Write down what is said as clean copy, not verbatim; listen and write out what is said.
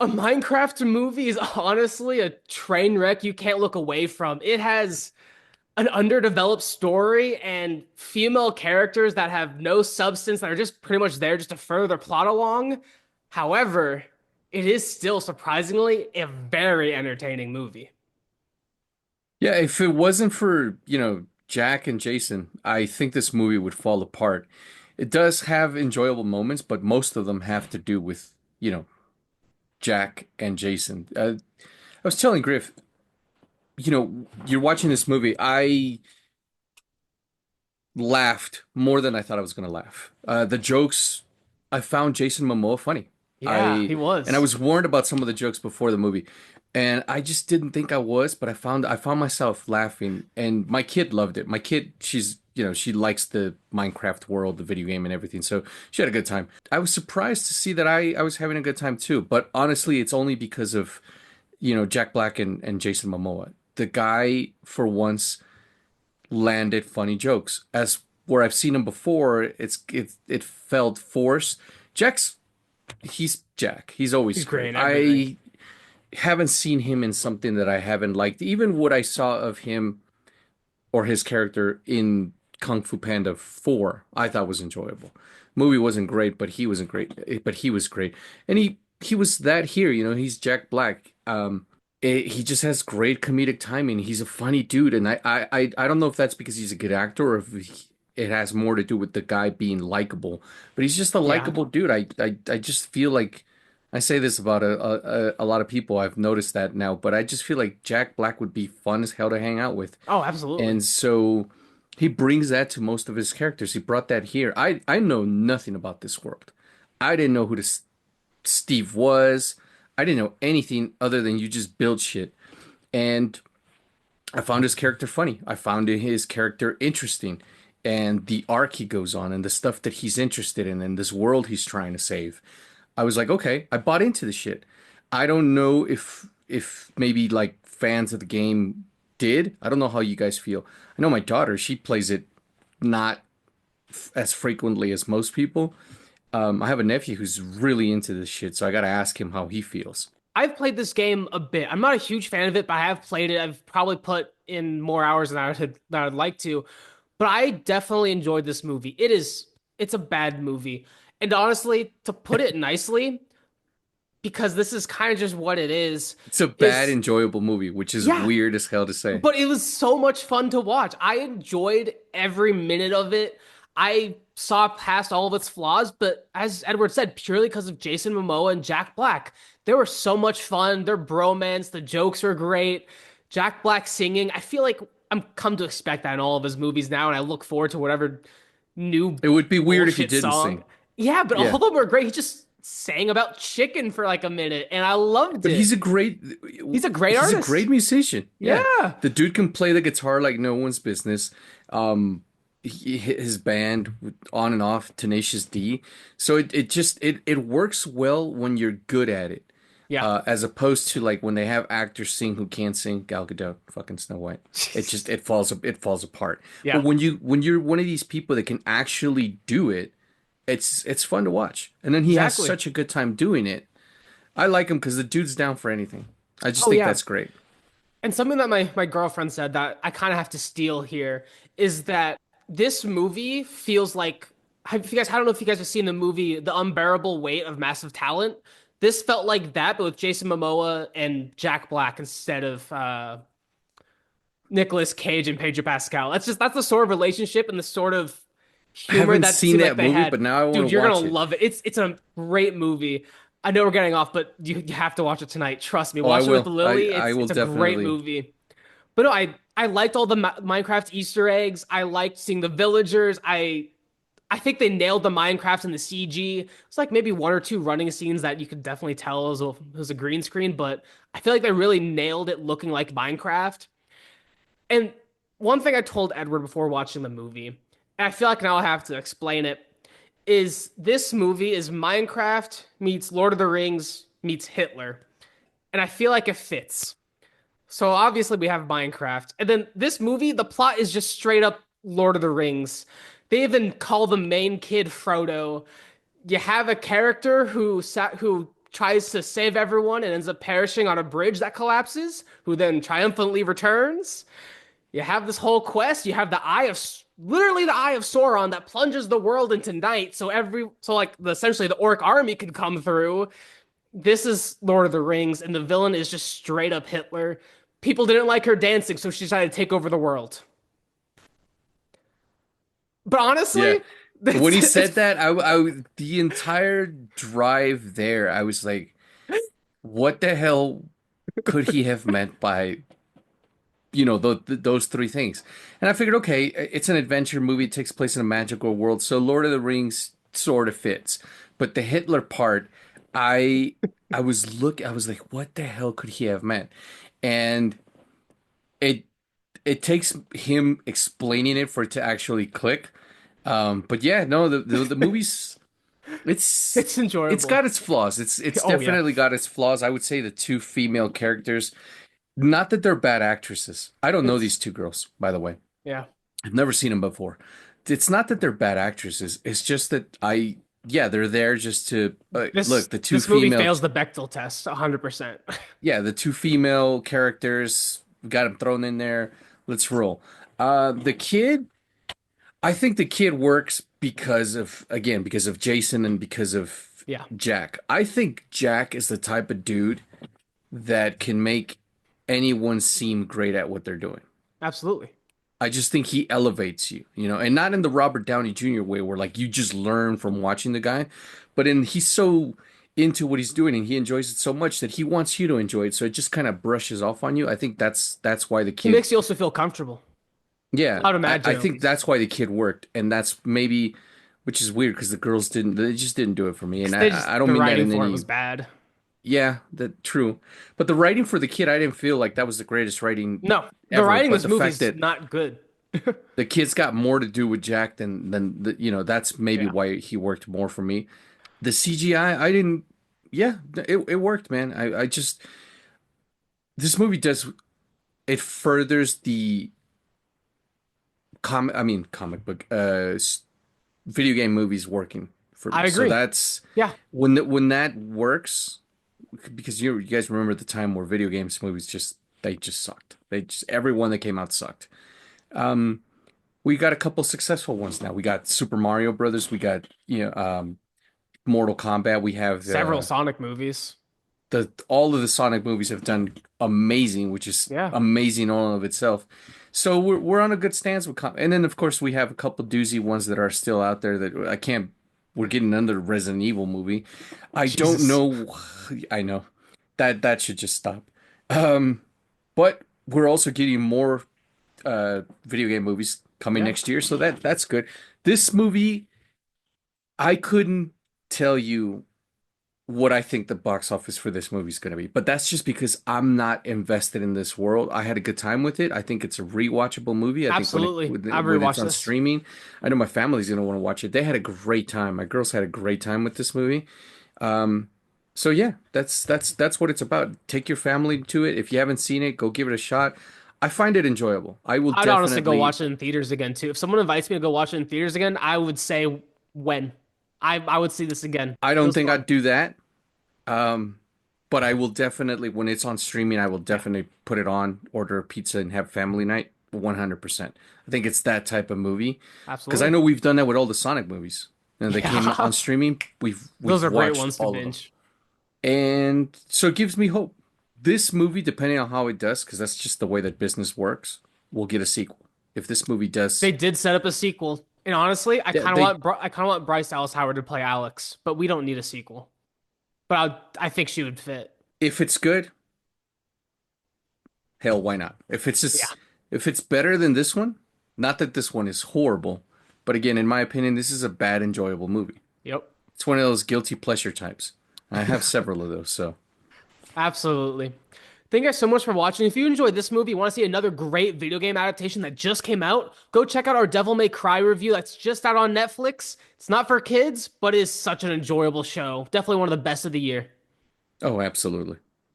A Minecraft movie is honestly a train wreck you can't look away from. It has an underdeveloped story and female characters that have no substance that are just pretty much there just to further their plot along. However, it is still surprisingly a very entertaining movie. Yeah, if it wasn't for, Jack and Jason, I think this movie would fall apart. It does have enjoyable moments, but most of them have to do with, Jack and Jason. I was telling Griff, you're watching this movie. I laughed more than I thought I was going to laugh. The jokes, I found Jason Momoa funny. Yeah, I he and I was. was warned about some of the jokes before the movie, and I just didn't think I was, but I found myself laughing, and my kid loved it. My kid, she likes the Minecraft world, the video game, and everything, so she had a good time. I was surprised to see that I was having a good time too, but honestly, it's only because of Jack Black and Jason Momoa. The guy, for once, landed funny jokes. As where I've seen him before, it felt forced. Jack's he's Jack. He's always He's great great. in everything. I haven't seen him in something that I haven't liked. Even what I saw of him or his character in Kung Fu Panda 4, I thought was enjoyable. Movie wasn't great, but he wasn't great. But he was great, and he was that here. He's Jack Black. He just has great comedic timing. He's a funny dude, and I don't know if that's because he's a good actor or if it has more to do with the guy being likable. But he's just a Yeah. likable dude. I just feel like I say this about a lot of people. I've noticed that now, but I just feel like Jack Black would be fun as hell to hang out with. Oh, absolutely. And so he brings that to most of his characters. He brought that here. I know nothing about this world. I didn't know who this Steve was. I didn't know anything other than you just build shit. And I found his character funny. I found his character interesting. And the arc he goes on and the stuff that he's interested in and this world he's trying to save. I was like, okay, I bought into the shit. I don't know if maybe like fans of the game did. I don't know how you guys feel. I know my daughter, she plays it not as frequently as most people. I have a nephew who's really into this shit, so I gotta ask him how he feels. I've played this game a bit. I'm not a huge fan of it, but I have played it. I've probably put in more hours than I'd like to. But I definitely enjoyed this movie. It's a bad movie. And honestly, to put it nicely, because this is kind of just what it It's a bad, is enjoyable movie, which is yeah, weird as hell to say. but it was so much fun to watch. I enjoyed every minute of it. I saw past all of its flaws, but as Edward said, purely because of Jason Momoa and Jack Black, they were so much fun. Their bromance, the jokes were great. Jack Black singing, I feel like I'm come to expect that in all of his movies now, and I look forward to whatever new It would be weird if he bullshit didn't song. sing. Yeah, but all Yeah. of them were great. He just sang about chicken for like a minute, and I loved But he's it. a great He's a great he's a artist. great musician. Yeah. Yeah. The dude can play the guitar like no one's business. He hit his band on and off Tenacious D. So it works well when you're good at it. Yeah. As opposed to like when they have actors sing who can't sing, Gal Gadot, fucking Snow White. It falls apart. But Yeah, when you're one of these people that can actually do it, it's fun to watch. And then he has exactly. such a good time doing it. I like him because the dude's down for anything. I just Oh think yeah. that's great. And something that my girlfriend said that I kind of have to steal here is that this movie feels like if you guys I don't know if you guys have seen the movie The Unbearable Weight of Massive Talent. This felt like that, but with Jason Momoa and Jack Black instead of Nicolas Cage and Pedro Pascal. That's the sort of relationship and the sort of I humor haven't that seen seemed like that they movie, had. but now I want Dude, to you're gonna watch it. love it. It's a great movie. I know we're getting off, but you have to watch it tonight. Trust me. Oh, I Watch it with will. I Lily. I will It's a great definitely. movie. But no, I liked all the Minecraft Easter eggs. I liked seeing the villagers. I think they nailed the Minecraft and the CG. It's like maybe one or two running scenes that you could definitely tell was a green screen, but I feel like they really nailed it looking like Minecraft. And one thing I told Edward before watching the movie, and I feel like now I have to explain it, is this movie is Minecraft meets Lord of the Rings meets Hitler. And I feel like it fits. So obviously we have Minecraft. And then this movie, the plot is just straight up Lord of the Rings. They even call the main kid Frodo. You have a character who tries to save everyone and ends up perishing on a bridge that collapses, who then triumphantly returns. You have this whole quest. You have the eye of literally the eye of Sauron that plunges the world into night. So like essentially the orc army could come through. This is Lord of the Rings, and the villain is just straight up Hitler. People didn't like her dancing, so she decided to take over the world. But Yeah. honestly, When he it's said that, the entire drive there, I was like, what the hell could he have meant by, those three things? And I figured, okay, it's an adventure movie. It takes place in a magical world. So Lord of the Rings sort of fits. But the Hitler part, I, I was like, what the hell could he have meant? And it, it takes him explaining it for it to actually click. But yeah, no, the movie's it's it's it's enjoyable. got its flaws. It's Oh yeah, definitely got its flaws. I would say the two female characters, not that they're bad actresses. I don't know it's these two girls, by the way. yeah. I've never seen them before. It's not that they're bad actresses. It's just that yeah, they're there just to This look, the two this movie female, fails the Bechdel test 100%. yeah, the two female characters, got them thrown in there. Let's roll. The kid, I think the kid works because of, again, because of Jason and because of Yeah, Jack. I think Jack is the type of dude that can make anyone seem great at what they're doing. absolutely. I just think he elevates you, and not in the Robert Downey Jr. way where like you just learn from watching the guy, but he's so into what he's doing and he enjoys it so much that he wants you to enjoy it. So it just kind of brushes off on you. I think that's why the He kid, makes you also feel comfortable. yeah, I would I imagine at think least. that's why the kid worked, and that's maybe, which is weird because the girls didn't, they just didn't do it for me, and 'Cause I don't the mean that writing in for it was any, bad. yeah, that true, but the writing for the kid, I didn't feel like that was the greatest writing No, the ever, writing in but this the movie fact is that not good. the kid's got more to do with Jack than that's maybe Yeah, why he worked more for me. The CGI, I didn't, yeah, it worked, man. I just, this movie does, it furthers the comic book, video game movies working for I me. So agree. that's Yeah, when that works, because you guys remember the time where video games movies just, they just sucked. They just, every one that came out sucked. Um, we got a couple successful ones now. We got Super Mario Brothers. We got Mortal Kombat. We have several Sonic movies. the all of the Sonic movies have done amazing, which is Yeah, amazing all of itself. So we're on a good stance with and then of course we have a couple doozy ones that are still out there that I can't. We're getting another Resident Evil movie. I don't Jesus. know. I know that should just stop. Um, but we're also getting more video game movies coming Yeah, next year, so that's good. This movie, I couldn't tell you what I think the box office for this movie is going to be. But that's just because I'm not invested in this world. I had a good time with it. I think it's a rewatchable movie. I think absolutely. I've when it's rewatched on this. streaming, I know my family's going to want to watch it. They had a great time. My girls had a great time with this movie. Um, so yeah, that's what it's about. Take your family to it. If you haven't seen it, go give it a shot. I find it enjoyable. I will I'd honestly go definitely. watch it in theaters again too. If someone invites me to go watch it in theaters again, I would say when. I would see this again. I It don't was think fun. I'd do that. Um, but I will definitely, when it's on streaming, I will Yeah, definitely put it on, order a pizza, and have family night. 100%. I think it's that type of movie because I absolutely. know we've done that with all the Sonic movies. And they came on Yeah, streaming. those We've are great watched ones to all of them, binge. and so it gives me hope. This movie, depending on how it does, because that's just the way that business works, will get a sequel. If this movie does, They did set up a sequel, and honestly, they I kind of want Bryce Dallas Howard to play Alex, but we don't need a sequel. But I think she would fit. if it's good, hell, why not? Yeah. If it's better than this one, not that this one is horrible, but again, in my opinion, this is a bad, enjoyable movie. Yep. It's one of those guilty pleasure types. I have several of those, so Absolutely. Thank you guys so much for watching. If you enjoyed this movie, want to see another great video game adaptation that just came out, go check out our Devil May Cry review that's just out on Netflix. It's not for kids, but it is such an enjoyable show. Definitely one of the best of the year. oh, absolutely.